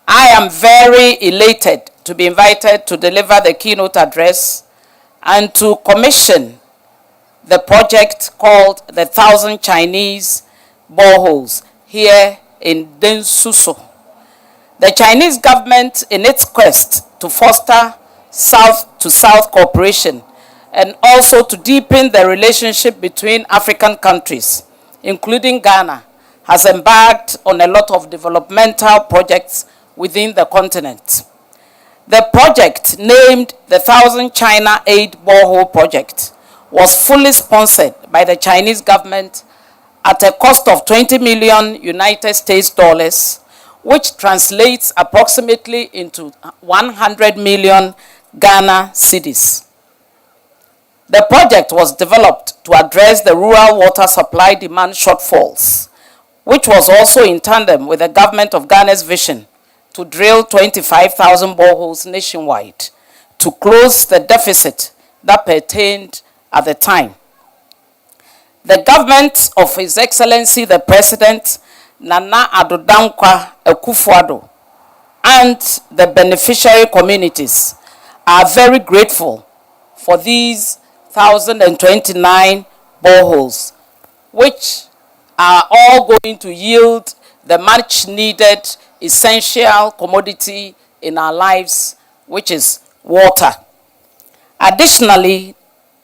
I am very elated to be invited to deliver the keynote address and to commission the project called the 1,000 Chinese Boreholes here in Densuso. The Chinese government, in its quest to foster South-to-South cooperation and also to deepen the relationship between African countries, including Ghana, has embarked on a lot of developmental projects within the continent. The project, named the 1,000 China Aid Borehole Project, was fully sponsored by the Chinese government at a cost of 20 million United States dollars, which translates approximately into 100 million Ghana cedis. The project was developed to address the rural water supply demand shortfalls, which was also in tandem with the government of Ghana's vision to drill 25,000 boreholes nationwide to close the deficit that pertained at the time. The government of His Excellency the President Nana Addo Dankwa Akufo-Addo and the beneficiary communities are very grateful for these 1,029 boreholes, which are all going to yield the much needed essential commodity in our lives, which is water. Additionally,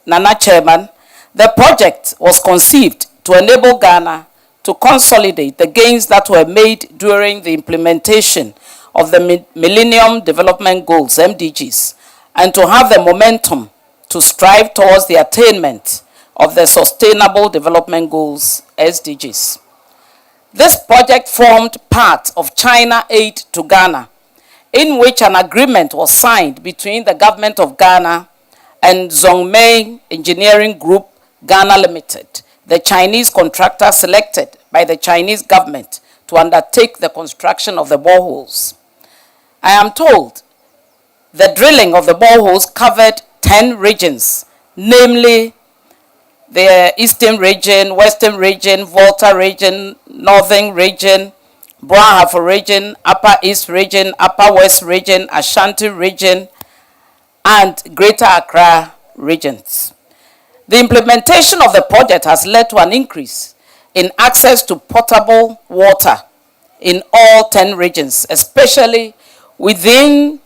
Nana Chairman, the project was conceived to enable Ghana to consolidate the gains that were made during the implementation of the Millennium Development Goals, MDGs, and to have the momentum to strive towards the attainment of the Sustainable Development Goals, SDGs. This project formed part of China Aid to Ghana, in which an agreement was signed between the government of Ghana and Zhongmei Engineering Group Ghana Limited, the Chinese contractor selected by the Chinese government to undertake the construction of the boreholes. I am told the drilling of the boreholes covered 10 regions, namely the Eastern region, Western region, Volta region, Northern region, Borehole region, Upper East region, Upper West region, Ashanti region, and Greater Accra regions. The implementation of the project has led to an increase in access to potable water in all 10 regions, especially within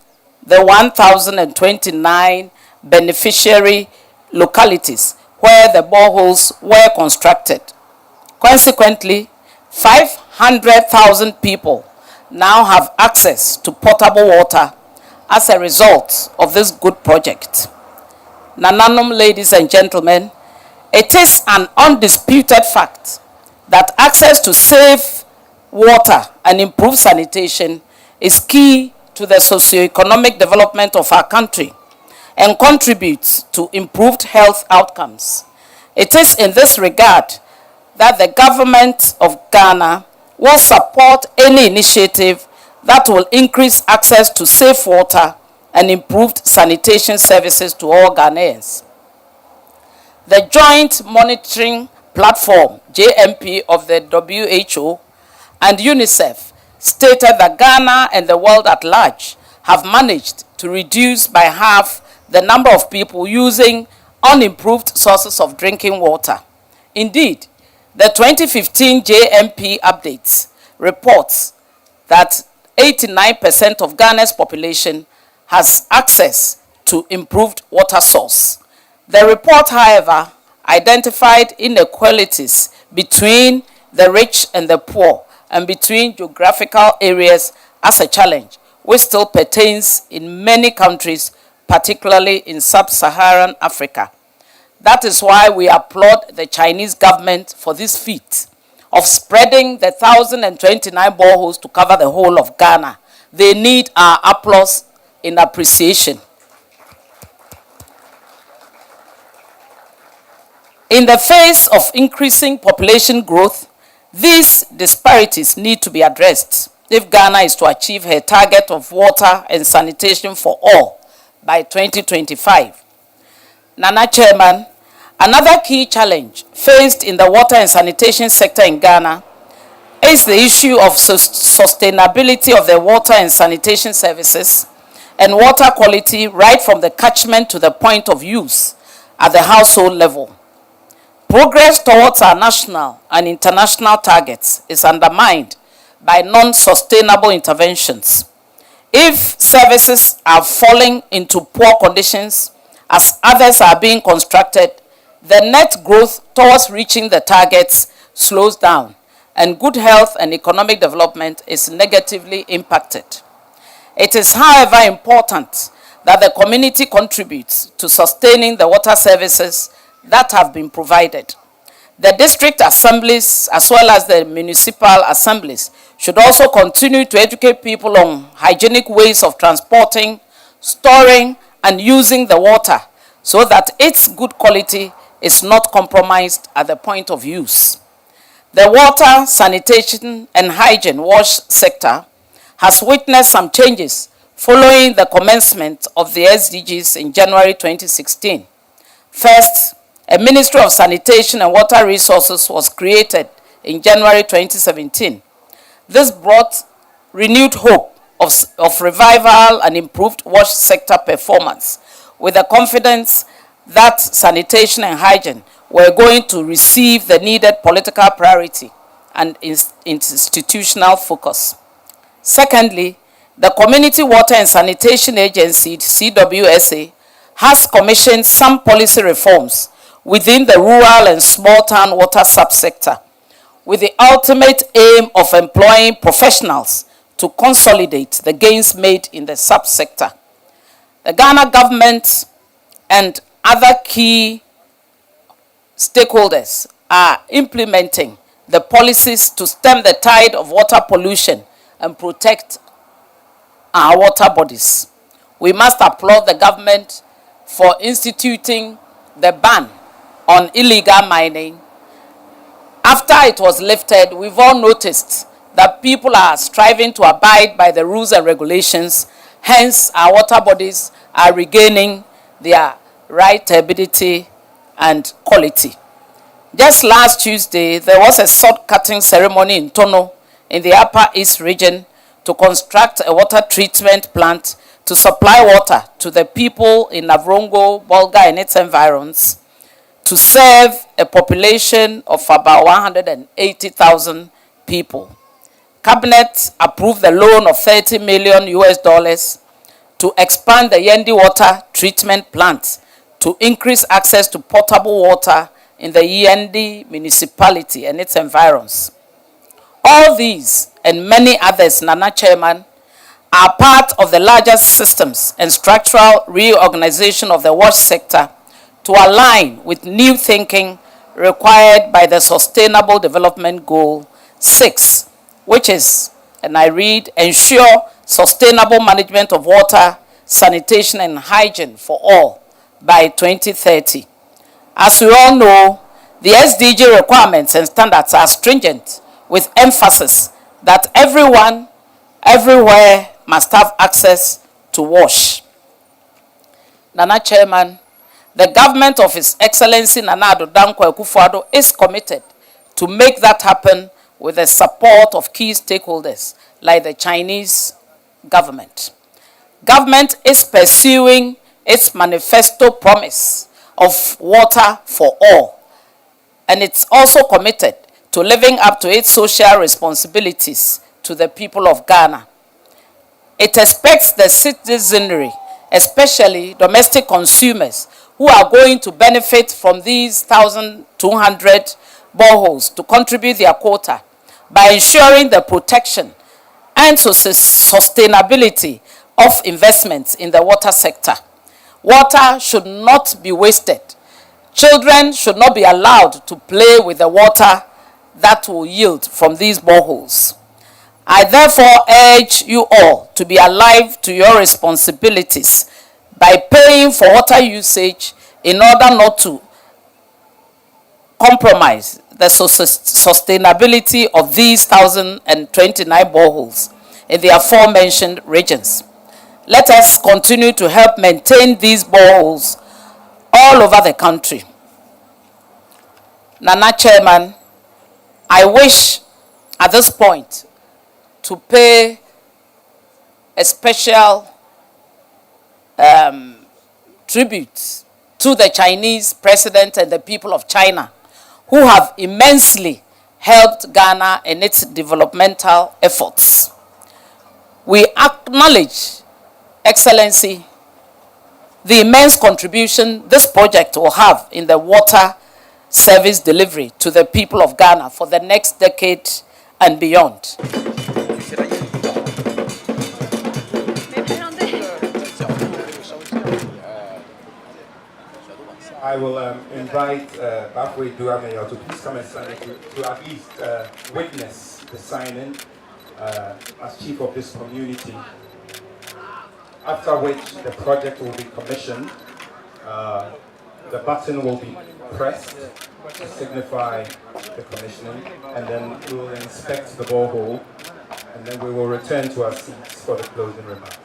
the 1,029 beneficiary localities where the boreholes were constructed. Consequently, 500,000 people now have access to potable water as a result of this good project. Nananum, ladies and gentlemen, it is an undisputed fact that access to safe water and improved sanitation is key to the socio-economic development of our country and contributes to improved health outcomes. It is in this regard that the government of Ghana will support any initiative that will increase access to safe water and improved sanitation services to all Ghanaians. The Joint Monitoring Platform, JMP, of the WHO and UNICEF stated that Ghana and the world at large have managed to reduce by half the number of people using unimproved sources of drinking water. Indeed, the 2015 JMP updates reports that 89% of Ghana's population has access to improved water source. The report, however, identified inequalities between the rich and the poor and between geographical areas as a challenge, which still pertains in many countries, particularly in sub-Saharan Africa. That is why we applaud the Chinese government for this feat of spreading the 1,029 boreholes to cover the whole of Ghana. They need our applause in appreciation. In the face of increasing population growth, these disparities need to be addressed if Ghana is to achieve her target of water and sanitation for all by 2025. Nana Chairman, another key challenge faced in the water and sanitation sector in Ghana is the issue of sustainability of the water and sanitation services and water quality right from the catchment to the point of use at the household level. Progress towards our national and international targets is undermined by non-sustainable interventions. If services are falling into poor conditions as others are being constructed, the net growth towards reaching the targets slows down, and good health and economic development is negatively impacted. It is, however, important that the community contributes to sustaining the water services that have been provided. The district assemblies, as well as the municipal assemblies, should also continue to educate people on hygienic ways of transporting, storing, and using the water so that its good quality is not compromised at the point of use. The water, sanitation, and hygiene wash sector has witnessed some changes following the commencement of the SDGs in January 2016. First, a Ministry of Sanitation and Water Resources was created in January 2017. This brought renewed hope of revival and improved wash sector performance, with the confidence that sanitation and hygiene were going to receive the needed political priority and institutional focus. Secondly, the Community Water and Sanitation Agency, CWSA, has commissioned some policy reforms within the rural and small town water subsector, with the ultimate aim of employing professionals to consolidate the gains made in the subsector. The Ghana government and other key stakeholders are implementing the policies to stem the tide of water pollution and protect our water bodies. We must applaud the government for instituting the ban on illegal mining. After it was lifted, we've all noticed that people are striving to abide by the rules and regulations. Hence, our water bodies are regaining their right ability and quality. Just last Tuesday, there was a sword-cutting ceremony in Tono in the Upper East region to construct a water treatment plant to supply water to the people in Navrongo, Bolga, and its environs, to serve a population of about 180,000 people. Cabinet approved the loan of $30 million to expand the Yendi water treatment plant to increase access to potable water in the Yendi municipality and its environs. All these and many others, Nana Chairman, are part of the larger systems and structural reorganization of the wash sector to align with new thinking required by the Sustainable Development Goal 6, which is, and I read, ensure sustainable management of water, sanitation, and hygiene for all by 2030. As we all know, the SDG requirements and standards are stringent, with emphasis that everyone, everywhere must have access to wash. Nana Chairman, the government of His Excellency Nana Addo Dankwa Akufo-Addo is committed to make that happen with the support of key stakeholders like the Chinese government. Government is pursuing its manifesto promise of water for all, and it's also committed to living up to its social responsibilities to the people of Ghana. It expects the citizenry, especially domestic consumers, who are going to benefit from these 1,200 boreholes, to contribute their quota by ensuring the protection and sustainability of investments in the water sector. Water should not be wasted. Children should not be allowed to play with the water that will yield from these boreholes. I therefore urge you all to be alive to your responsibilities by paying for water usage in order not to compromise the sustainability of these 1,029 boreholes in the aforementioned regions. Let us continue to help maintain these boreholes all over the country. Nana Chairman, I wish at this point to pay a special tribute to the Chinese president and the people of China, who have immensely helped Ghana in its developmental efforts. We acknowledge, Excellency, the immense contribution this project will have in the water service delivery to the people of Ghana for the next decade and beyond. I will invite gov't to please come and sign to at least witness the signing as chief of this community. After which the project will be commissioned. The button will be pressed to signify the commissioning, and then we will inspect the borehole, and then we will return to our seats for the closing remarks.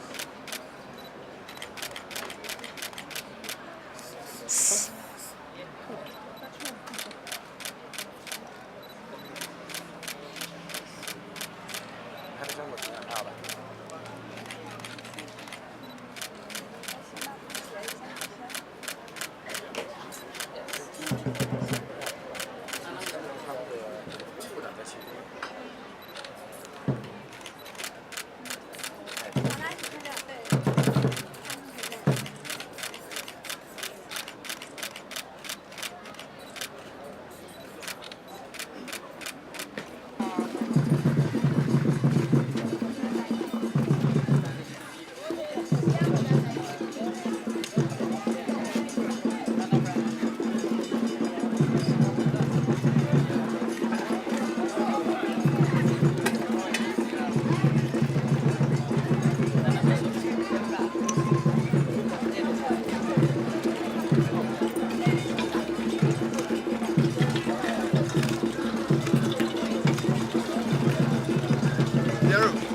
Zero.